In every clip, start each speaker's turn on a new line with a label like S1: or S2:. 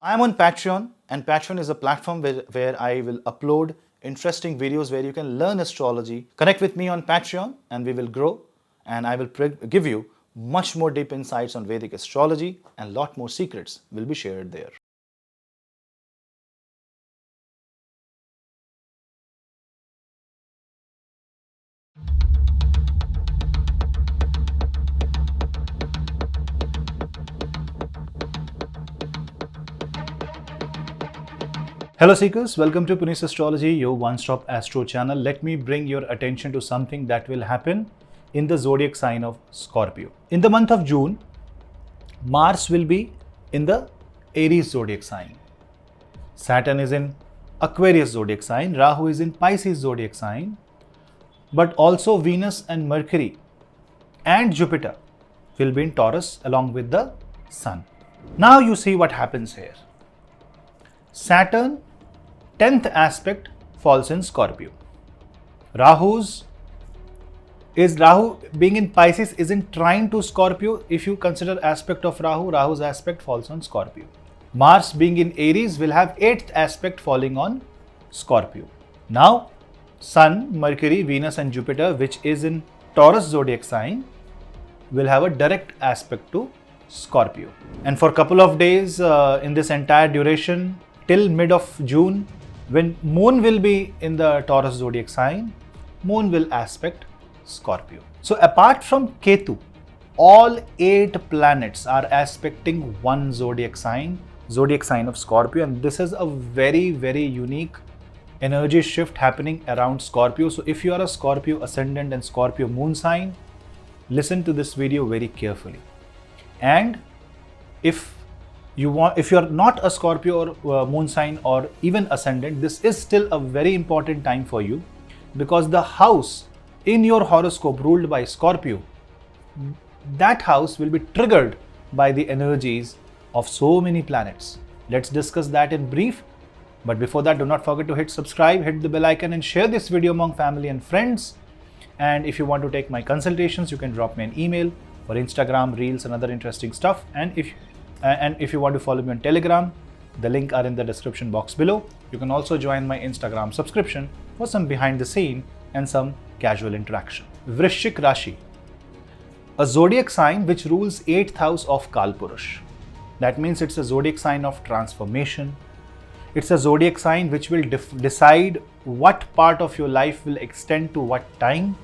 S1: I am on Patreon, and Patreon is a platform where I will upload interesting videos where you can learn astrology. Connect with me on Patreon, and we will grow. And I will give you much more deep insights on Vedic astrology, and lot more secrets will be shared there. Hello Seekers, welcome to Punneits Astrology, your one-stop astro channel. Let me bring your attention to something that will happen in the zodiac sign of Scorpio. In the month of June, Mars will be in the Aries zodiac sign. Saturn is in Aquarius zodiac sign, Rahu is in Pisces zodiac sign, but also Venus and Mercury and Jupiter will be in Taurus along with the Sun. Now you see what happens here. Saturn 10th aspect falls in Scorpio. Rahu being in Pisces isn't trine to Scorpio. If you consider aspect of Rahu's aspect falls on Scorpio. Mars being in Aries will have 8th aspect falling on Scorpio. Now Sun, Mercury, Venus and Jupiter, which is in Taurus zodiac sign, will have a direct aspect to Scorpio. And for a couple of days in this entire duration till mid of June, when Moon will be in the Taurus zodiac sign, Moon will aspect Scorpio. So apart from Ketu, all 8 planets are aspecting one zodiac sign of Scorpio, and this is a very, very unique energy shift happening around Scorpio. So if you are a Scorpio ascendant and Scorpio moon sign, listen to this video very carefully. And if you are not a Scorpio or moon sign or even ascendant, this is still a very important time for you, because the house in your horoscope ruled by Scorpio, that house will be triggered by the energies of so many planets. Let's discuss that in brief. But before that, do not forget to hit subscribe, hit the bell icon and share this video among family and friends. And if you want to take my consultations, you can drop me an email for Instagram, Reels and other interesting stuff. And if you want to follow me on Telegram, the link are in the description box below. You can also join my Instagram subscription for some behind the scene and some casual interaction. Vrishchik Rashi, a zodiac sign which rules 8th house of Kalpurush. That means it's a zodiac sign of transformation. It's a zodiac sign which will decide what part of your life will extend to what time,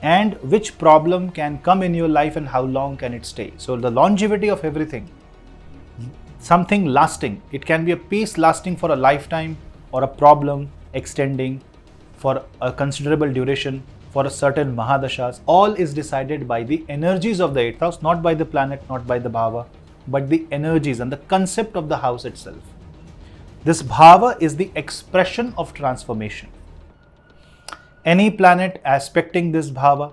S1: and which problem can come in your life and how long can it stay. So the longevity of everything, something lasting. It can be a piece lasting for a lifetime or a problem extending for a considerable duration for a certain Mahadashas. All is decided by the energies of the 8th house, not by the planet, not by the Bhava, but the energies and the concept of the house itself. This Bhava is the expression of transformation. Any planet aspecting this Bhava,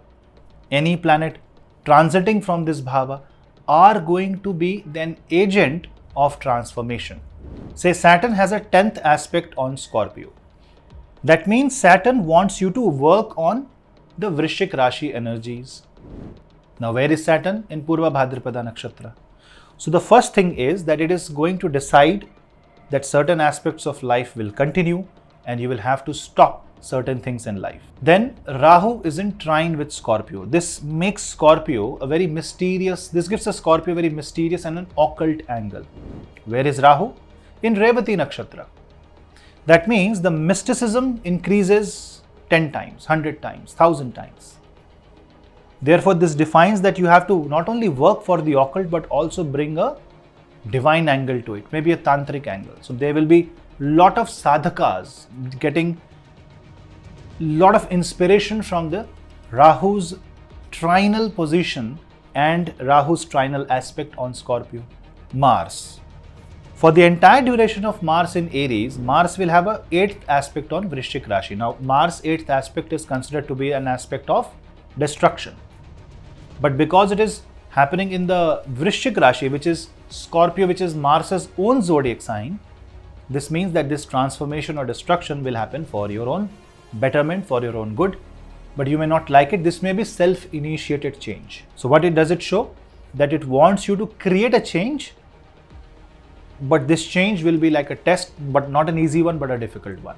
S1: any planet transiting from this Bhava are going to be an agent of transformation. Say Saturn has a 10th aspect on Scorpio. That means Saturn wants you to work on the Vrishchik Rashi energies. Now where is Saturn? In Purva Bhadrapada Nakshatra. So the first thing is that it is going to decide that certain aspects of life will continue and you will have to stop certain things in life. Then Rahu is in trine with Scorpio. This makes Scorpio a very mysterious, this gives a Scorpio a very mysterious and an occult angle. Where is Rahu? In Revati Nakshatra. That means the mysticism increases 10 times, 100 times, 1000 times. Therefore, this defines that you have to not only work for the occult but also bring a divine angle to it, maybe a tantric angle. So there will be lot of sadhakas getting lot of inspiration from the Rahu's trinal position and Rahu's trinal aspect on Scorpio. Mars. For the entire duration of Mars in Aries, Mars will have a 8th aspect on Vrishchik Rashi. Now Mars 8th aspect is considered to be an aspect of destruction. But because it is happening in the Vrishchik Rashi, which is Scorpio, which is Mars's own zodiac sign, this means that this transformation or destruction will happen for your own betterment, for your own good. But you may not like it. This may be self-initiated change. So what does it show? That it wants you to create a change but this change will be like a test, but not an easy one, but a difficult one.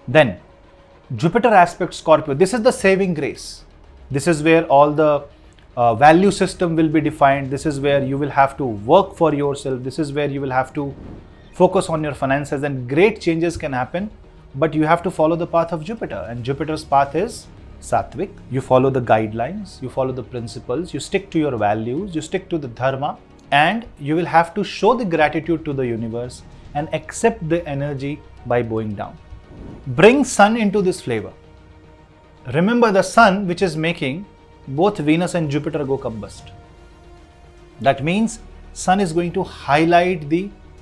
S1: Then Jupiter aspect Scorpio. This is the saving grace. This is where all the value system will be defined. This is where you will have to work for yourself. This is where you will have to focus on your finances, and great changes can happen, but you have to follow the path of Jupiter, and Jupiter's path is Sattvic. You follow the guidelines, you follow the principles, you stick to your values, you stick to the dharma, and you will have to show the gratitude to the universe and accept the energy by bowing down. Bring sun into this flavor. Remember, the sun, which is making both Venus and Jupiter go combust. That means sun is going to highlight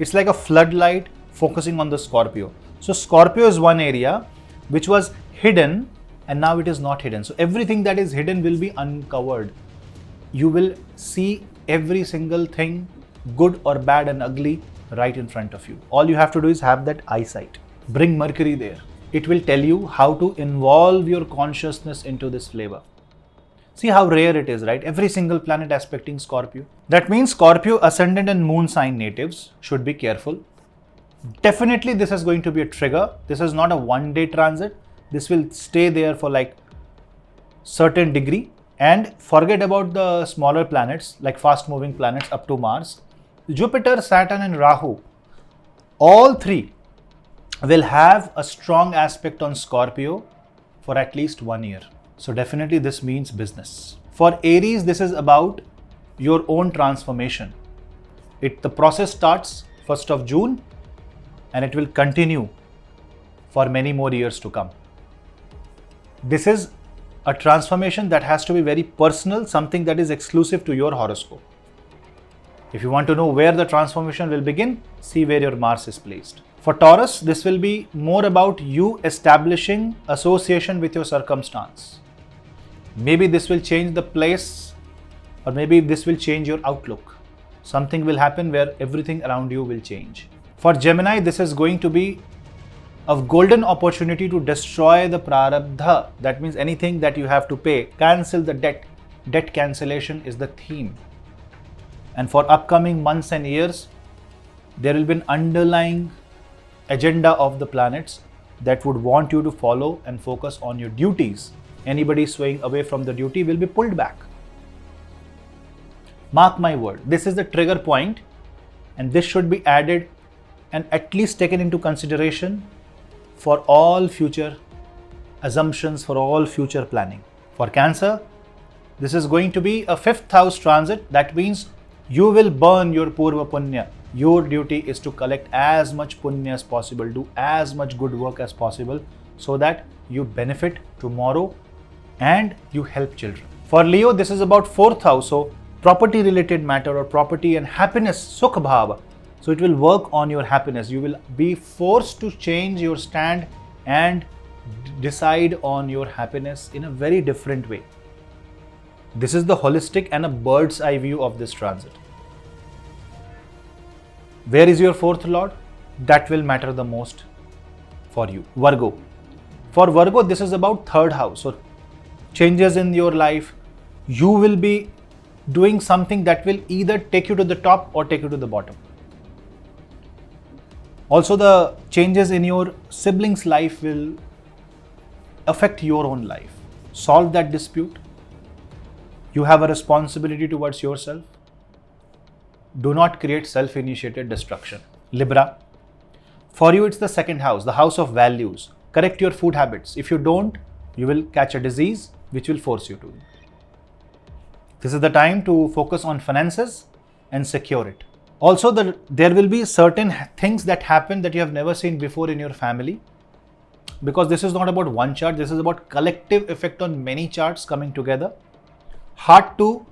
S1: it's like a floodlight focusing on the Scorpio. So Scorpio is one area which was hidden, and now it is not hidden. So everything that is hidden will be uncovered. You will see every single thing, good or bad and ugly, right in front of you. All you have to do is have that eyesight. Bring Mercury there. It will tell you how to involve your consciousness into this flavor. See how rare it is, right? Every single planet aspecting Scorpio. That means Scorpio ascendant and moon sign natives should be careful. Definitely this is going to be a trigger. This is not a one-day transit. This will stay there for like certain degree, and forget about the smaller planets like fast moving planets up to Mars. Jupiter, Saturn and Rahu, all three will have a strong aspect on Scorpio for at least 1 year. So definitely this means business. For Aries, this is about your own transformation. The process starts 1st of June and it will continue for many more years to come. This is a transformation that has to be very personal, something that is exclusive to your horoscope. If you want to know where the transformation will begin, see where your Mars is placed. For Taurus, this will be more about you establishing association with your circumstance. Maybe this will change the place, or maybe this will change your outlook. Something will happen where everything around you will change. For Gemini, this is going to be a golden opportunity to destroy the prarabdha. That means anything that you have to pay, cancel the debt. Debt cancellation is the theme. And for upcoming months and years, there will be an underlying agenda of the planets that would want you to follow and focus on your duties. Anybody swaying away from the duty will be pulled back. Mark my word, this is the trigger point, and this should be added and at least taken into consideration for all future assumptions, for all future planning. For Cancer, this is going to be a 5th house transit. That means you will burn your Purva Punya. Your duty is to collect as much Punya as possible, do as much good work as possible, so that you benefit tomorrow and you help children. For Leo, this is about 4th house, so property related matter or property and happiness, Sukha Bhava. So it will work on your happiness. You will be forced to change your stand and decide on your happiness in a very different way. This is the holistic and a bird's eye view of this transit. Where is your 4th lord? That will matter the most for you. Virgo. For Virgo, this is about 3rd house. So changes in your life. You will be doing something that will either take you to the top or take you to the bottom. Also, the changes in your siblings' life will affect your own life. Solve that dispute. You have a responsibility towards yourself. Do not create self-initiated destruction. Libra. For you, it's the 2nd house, the house of values. Correct your food habits. If you don't, you will catch a disease which will force you to. This is the time to focus on finances and secure it. Also, there will be certain things that happen that you have never seen before in your family, because this is not about one chart. This is about collective effect on many charts coming together. Hard to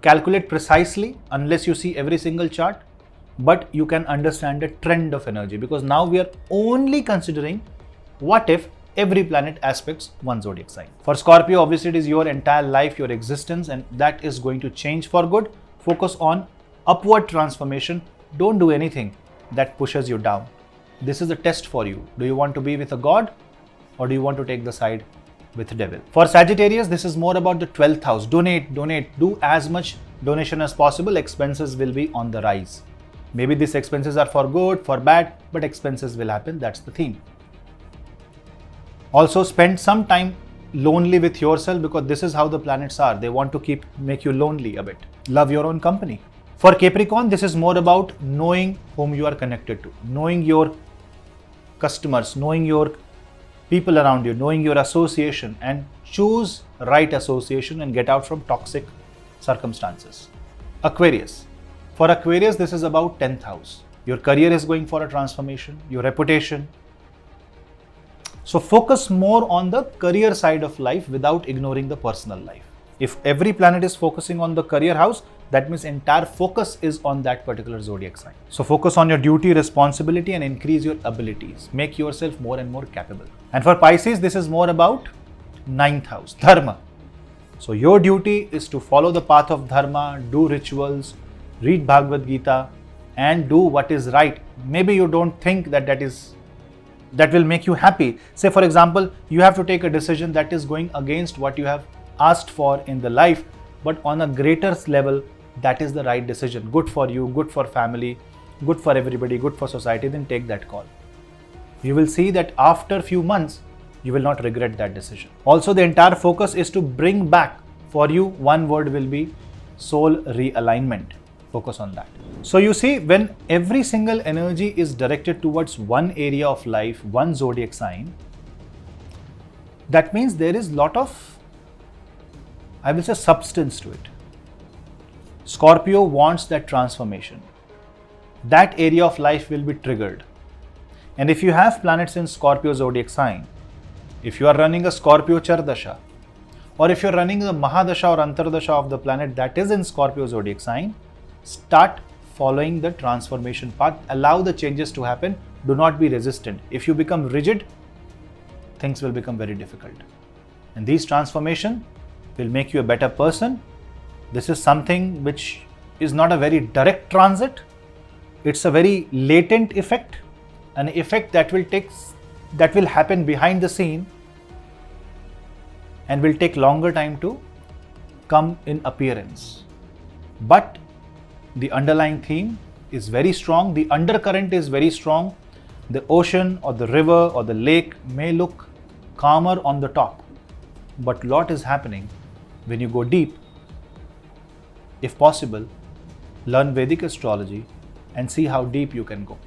S1: calculate precisely unless you see every single chart, but you can understand the trend of energy, because now we are only considering what if every planet aspects one zodiac sign. For Scorpio, obviously it is your entire life, your existence, and that is going to change for good. Focus on upward transformation. Don't do anything that pushes you down. This is the test for you. Do you want to be with a god, or do you want to take the side with the devil? For Sagittarius, this is more about the 12th house. Donate, do as much donation as possible. Expenses will be on the rise. Maybe these expenses are for good, for bad, but expenses will happen. That's the theme. Also, spend some time lonely with yourself, because this is how the planets are. They want to make you lonely a bit. Love your own company. For Capricorn, this is more about knowing whom you are connected to, knowing your customers, knowing your people around you, knowing your association, and choose right association and get out from toxic circumstances. Aquarius. For Aquarius, this is about 10th house. Your career is going for a transformation, your reputation. So focus more on the career side of life without ignoring the personal life. If every planet is focusing on the career house, that means entire focus is on that particular zodiac sign. So focus on your duty, responsibility, and increase your abilities. Make yourself more and more capable. And for Pisces, this is more about 9th house, dharma. So your duty is to follow the path of dharma, do rituals, read Bhagavad Gita, and do what is right. Maybe you don't think that will make you happy. Say for example, you have to take a decision that is going against what you have asked for in the life, but on a greater level, that is the right decision. Good for you, good for family, good for everybody, good for society, then take that call. You will see that after a few months, you will not regret that decision. Also, the entire focus is to bring back, for you, one word will be soul realignment. Focus on that. So you see, when every single energy is directed towards one area of life, one zodiac sign, that means there is lot of, I will say, substance to it. Scorpio wants that transformation. That area of life will be triggered. And if you have planets in Scorpio zodiac sign, if you are running a Scorpio Chardasha, or if you are running the Mahadasha or Antardasha of the planet that is in Scorpio zodiac sign, start following the transformation path. Allow the changes to happen. Do not be resistant. If you become rigid, things will become very difficult. And these transformation will make you a better person. This is something which is not a very direct transit. It's a very latent effect, an effect that will happen behind the scene and will take longer time to come in appearance. But the underlying theme is very strong. The undercurrent is very strong. The ocean or the river or the lake may look calmer on the top, but lot is happening when you go deep. If possible, learn Vedic astrology and see how deep you can go.